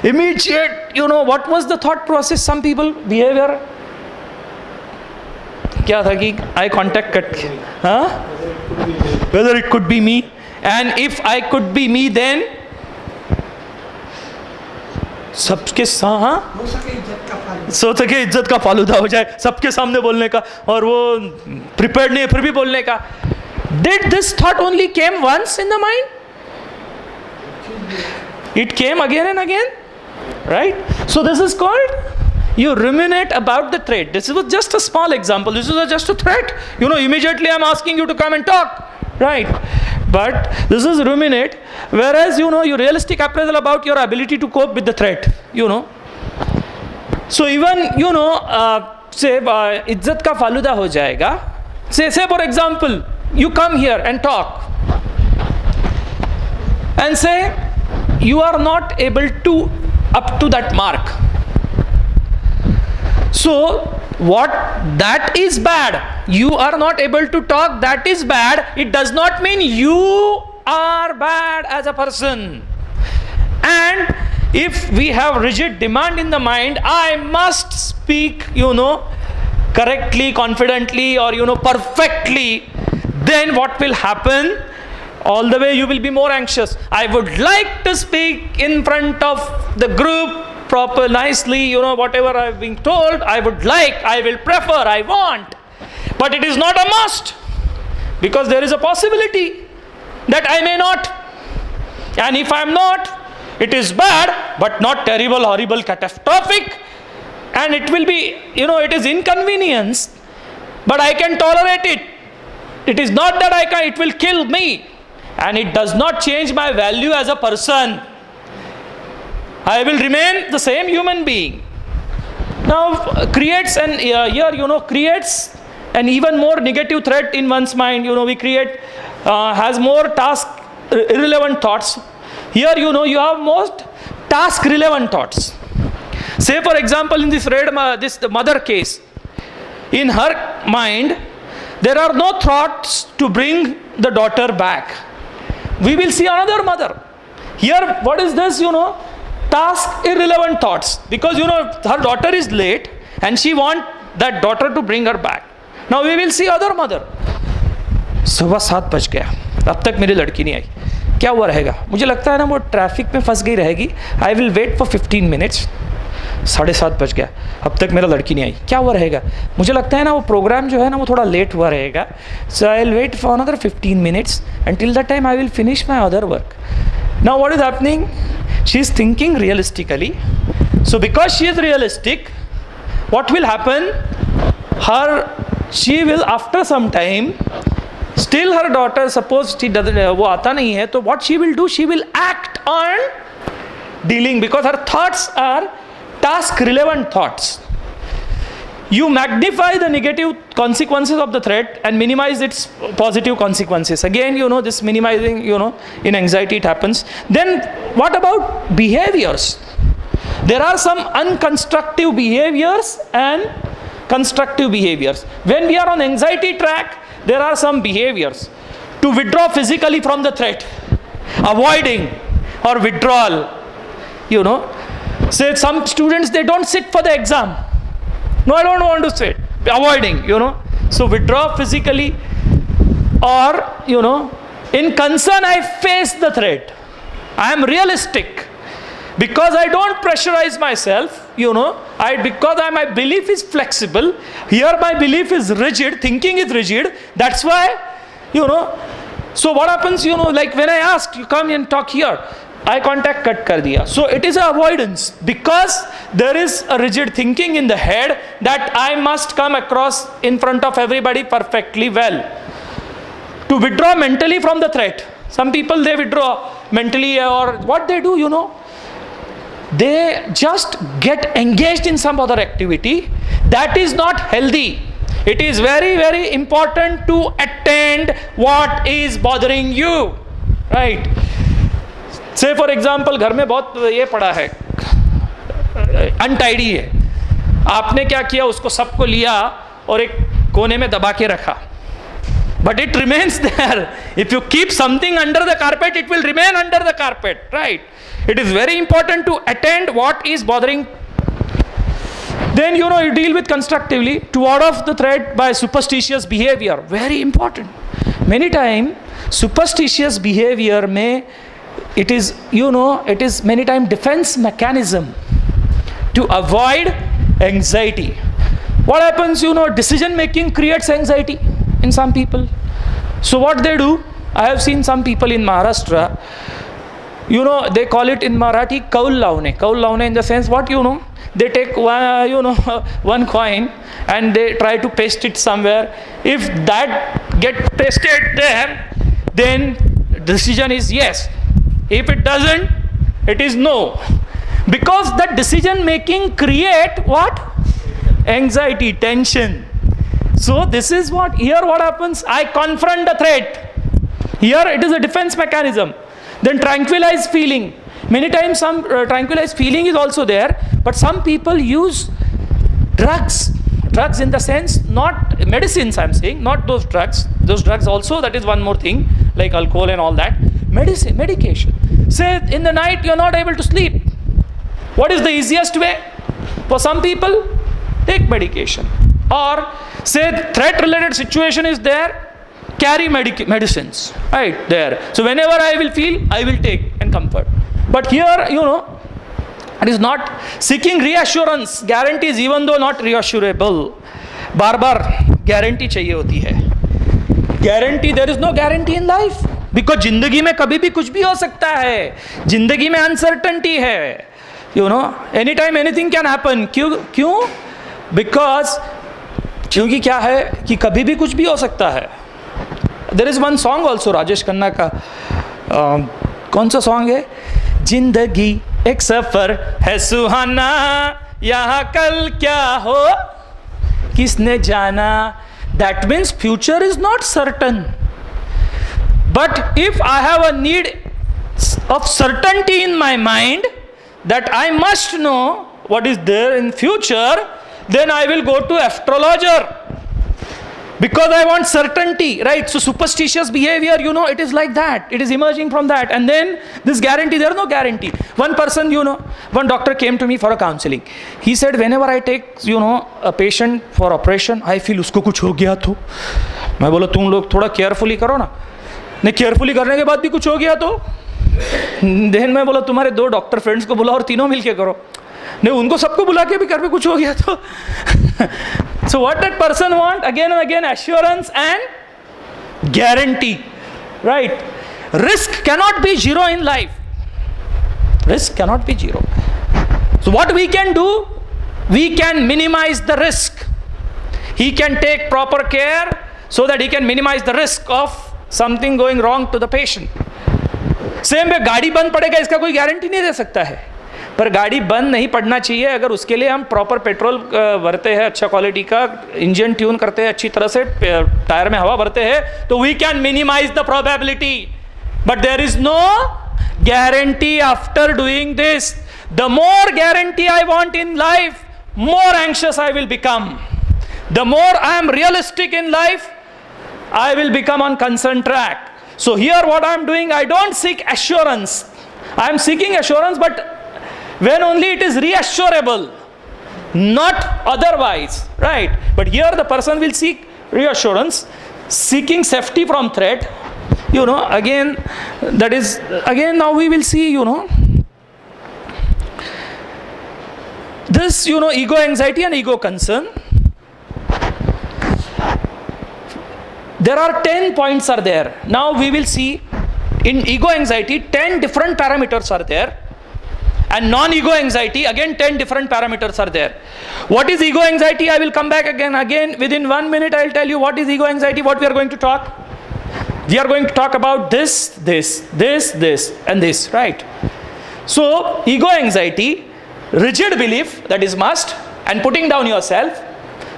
Immediate, you know, what was the thought process? Some people, behavior, क्या था कि eye contact cut, हाँ, whether it could be me, and if I could be me, then सबके सो सके इज्जत का फालूदा हो जाए, सबके सामने बोलने का, और वो प्रिपेयर्ड नहीं है फिर भी बोलने का. Did this thought only came once in the mind? It came again and again, right? So this is called, you ruminate about the threat. This was just a small example. This is just a threat. You know, immediately I'm asking you to come and talk, right? But this is ruminate. Whereas, you know, your realistic appraisal about your ability to cope with the threat, you know. So even, you know, say, izzat ka faluda ho jayega. Say for example, you come here and talk. And say, you are not able to up to that mark. So, what that is bad. You are not able to talk, that is bad. It does not mean you are bad as a person. And if we have rigid demand in the mind, I must speak, you know, correctly, confidently, or, you know, perfectly, then what will happen? All the way you will be more anxious. I would like to speak in front of the group proper, nicely, you know, whatever I've been told, I would like, I will prefer, I want. But it is not a must, because there is a possibility that I may not. And if I am not, it is bad, but not terrible, horrible, catastrophic. And it will be, you know, it is inconvenience, but I can tolerate it. It is not that it will kill me. And it does not change my value as a person. I will remain the same human being. Now creates an creates an even more negative threat in one's mind. You know, we create has more irrelevant thoughts. Here, you know, you have most task relevant thoughts. Say for example in this the mother case, in her mind there are no thoughts to bring the daughter back. We will see another mother. Here what is this, task irrelevant thoughts, because her daughter is late and she want that daughter to bring her back. Now we will see other mother. सुबह 7 बज गया, अब तक मेरी लड़की नहीं आई, क्या हुआ रहेगा? मुझे लगता है ना वो ट्रैफिक में फंस गई रहेगी. I will wait for 15 minutes. 7:30 बज गया, अब तक मेरा लड़की नहीं आई, क्या हुआ रहेगा? मुझे लगता है ना वो प्रोग्राम जो है ना वो थोड़ा लेट हुआ रहेगा. So I will wait for another 15 minutes and till that time I will finish my other work. Now what is happening? She is thinking realistically. So because she is realistic, what will happen? She will after some time, still her daughter, suppose she doesn't, वो आता नहीं है, तो what she will do? She will act on dealing, because her thoughts are task relevant thoughts. You magnify the negative consequences of the threat and minimize its positive consequences. Again, this minimizing, in anxiety it happens. Then what about behaviors? There are some unconstructive behaviors and constructive behaviors. When we are on anxiety track, there are some behaviors. To withdraw physically from the threat, avoiding or withdrawal, Say some students, they don't sit for the exam. No, I don't want to sit. Avoiding, So withdraw physically, or, in concern I face the threat. I am realistic. Because I don't pressurize myself, because my belief is flexible. Here my belief is rigid, thinking is rigid. That's why, So what happens, like when I ask, you come and talk here, eye contact cut kar diya. So it is a avoidance, because there is a rigid thinking in the head that I must come across in front of everybody perfectly well. To withdraw mentally from the threat. Some people, they withdraw mentally, or what they do, they just get engaged in some other activity. That is not healthy. It is very, very important to attend what is bothering you, right? Say for example, घर में बहुत ये पड़ा है, untidy है. आपने क्या किया? उसको सबको लिया और एक कोने में दबा के रखा. But it remains there. If you keep something under the carpet, it will remain under the carpet, right? It is very important to attend what is bothering. Then you deal with constructively to ward off the threat by superstitious behavior. Very important. Many times superstitious behavior it is many times defense mechanism to avoid anxiety. What happens? Decision making creates anxiety in some people. So what they do? I have seen some people in Maharashtra. They call it in Marathi kaul laune. Kaul laune in the sense what they take one coin and they try to paste it somewhere. If that get pasted there, then decision is yes. If it doesn't, it is no. Because that decision making create what? Anxiety, tension. So this is what happens. I confront the threat. Here it is a defense mechanism. Then tranquilized feeling. Many times some tranquilized feeling is also there, but some people use drugs. Drugs in the sense, not medicines I'm saying, not those drugs. Those drugs also, that is one more thing, like alcohol and all that. Medication. Say in the night you're not able to sleep. What is the easiest way? For some people, take medication. Or say threat related situation is there, carry medicines right there. So whenever I will feel, I will take and comfort. But here, it is not seeking reassurance, guarantees, even though not reassurable. Bar guarantee चाहिए होती है. Guarantee, there is no guarantee in life. Because जिंदगी में कभी भी कुछ भी हो सकता है. जिंदगी में uncertainty है. Anytime anything can happen. क्यों? Because क्योंकि क्या है कि कभी भी कुछ भी हो सकता है. There is one song also, Rajesh Khanna का, कौन सा सॉन्ग है? जिंदगी एक सफर है सुहाना, यहाँ कल क्या हो किसने जाना. That means future is not certain. But if I have a need of certainty in my mind, that I must know what is there in future, then I will go to astrologer. Because I want certainty, right? So superstitious behavior, it is like that. It is emerging from that. And then this guarantee, there is no guarantee. One person, one doctor came to me for a counseling. He said, whenever I take, a patient for operation, I feel usko kuch ho gaya to. मैं बोला तुम लोग थोड़ा carefully करो ना. नहीं carefully करने के बाद भी कुछ हो गया तो. देन मैं बोला तुम्हारे 2 डॉक्टर फ्रेंड्स को बुलाओ और तीनों मिलके करो. नहीं उनको सबको बुला के भी घर पे कुछ हो गया तो. So what that person want? Again and again, assurance and guarantee, right? Risk cannot be zero in life. Risk cannot be zero. So what we can do? We can minimize the risk. He can take proper care so that he can minimize the risk of something going wrong to the patient. Same way, गाड़ी बंद पड़ेगा इसका कोई guarantee नहीं दे सकता है, पर गाड़ी बंद नहीं पड़ना चाहिए अगर उसके लिए हम प्रॉपर पेट्रोल भरते हैं, अच्छा क्वालिटी का इंजन ट्यून करते हैं, अच्छी तरह से टायर में हवा भरते हैं, तो we can minimise the probability. But there is no guarantee after doing this. The more guarantee I want in life, more anxious I will become. The more I am realistic in life, I will become on concerned track. So here what I am doing, I don't seek assurance. I am seeking assurance, but when only it is reassurable, not otherwise, right? But here the person will seek reassurance, seeking safety from threat. Again, that is, again now we will see, this, ego anxiety and ego concern. There are 10 points are there. Now we will see in ego anxiety 10 different parameters are there, and non-ego anxiety again 10 different parameters are there. What is ego anxiety? I will come back again within 1 minute. I will tell you what is ego anxiety, what we are going to talk. We are going to talk about this and this, right? So ego anxiety, rigid belief, that is must, and putting down yourself,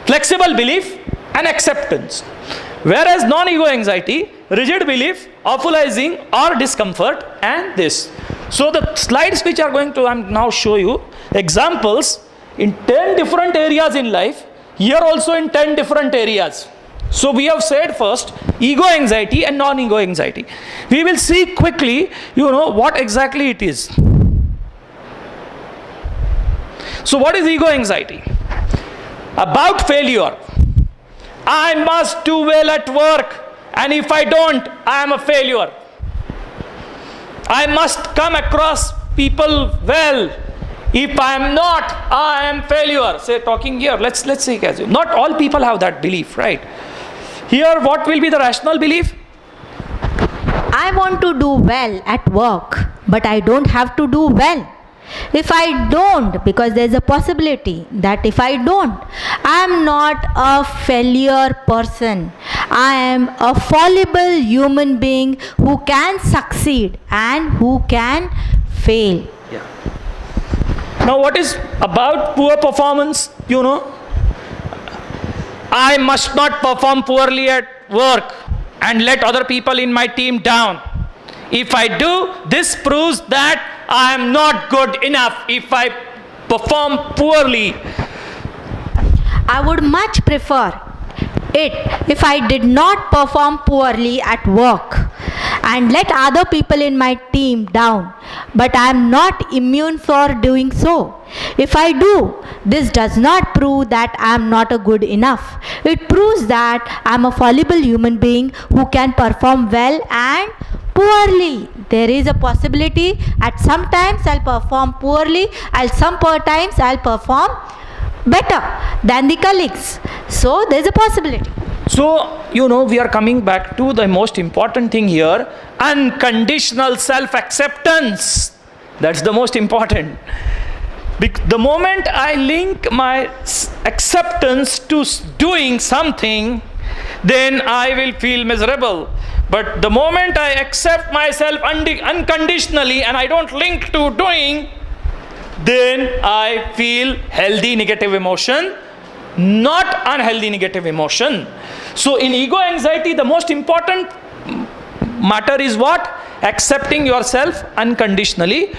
flexible belief and acceptance. Whereas non-ego anxiety, rigid belief, awfulizing or discomfort, and this. So the slides which are going to now show you examples in 10 different areas in life, here also in 10 different areas. So we have said first ego anxiety and non-ego anxiety. We will see quickly, what exactly it is. So what is ego anxiety? About failure. I must do well at work, and if I don't, I am a failure. I must come across people well. If I am not, I am failure. Say talking here, let's see. Not all people have that belief, right? Here, what will be the rational belief? I want to do well at work, but I don't have to do well. If I don't, because there is a possibility that if I don't, I am not a failure person. I am a fallible human being who can succeed and who can fail. Yeah. Now what is about poor performance? I must not perform poorly at work and let other people in my team down. If I do, this proves that I am not good enough if I perform poorly. I would much prefer it if I did not perform poorly at work and let other people in my team down, but I am not immune for doing so. If I do, this does not prove that I am not a good enough. It proves that I am a fallible human being who can perform well and poorly. There is a possibility at some times I'll perform poorly, at some times I'll perform better than the colleagues. So there's a possibility. So, we are coming back to the most important thing here, unconditional self-acceptance. That's the most important. The moment I link my acceptance to doing something, then I will feel miserable. But the moment I accept myself unconditionally and I don't link to doing, then I feel healthy negative emotion, not unhealthy negative emotion. So in ego anxiety, the most important matter is what? Accepting yourself unconditionally.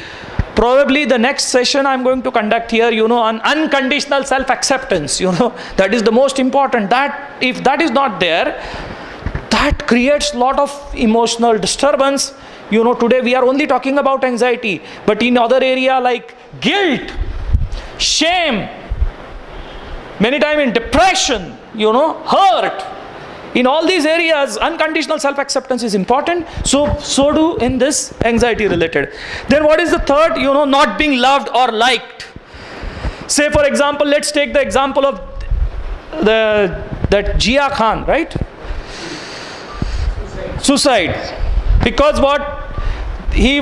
probably the next session I'm going to conduct here, on unconditional self-acceptance, that is the most important. That if that is not there, that creates a lot of emotional disturbance. Today we are only talking about anxiety, but in other area like guilt, shame, many times in depression, hurt, in all these areas, unconditional self-acceptance is important. So do in this anxiety related. Then what is the third? Not being loved or liked. Say for example, let's take the example of that Jia Khan, right? Suicide. Because what? She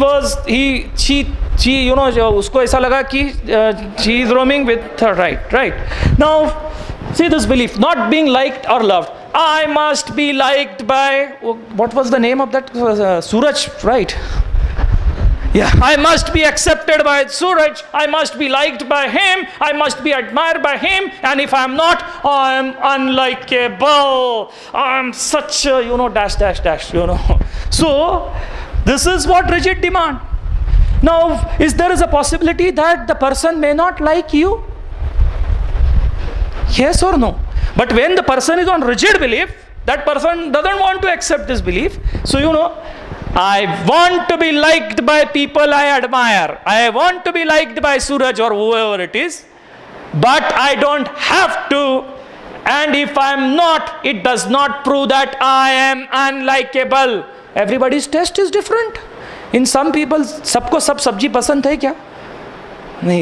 उसको ऐसा लगा कि she is roaming with her right. Now, see this belief, not being liked or loved. I must be liked by, what was the name of that? Suraj, right? Yeah, I must be accepted by Suraj. I must be liked by him. I must be admired by him. And if I am not, I am unlikable. I am such a, dash. So, this is what rigid demand. Now, there is a possibility that the person may not like you? Yes or no? But when the person is on rigid belief, that person doesn't want to accept this belief. So, I want to be liked by people I admire. I want to be liked by Suraj or whoever it is. But I don't have to. And if I am not, it does not prove that I am unlikable. Everybody's taste is different. In some people, सबको सब सब्जी पसंद है क्या?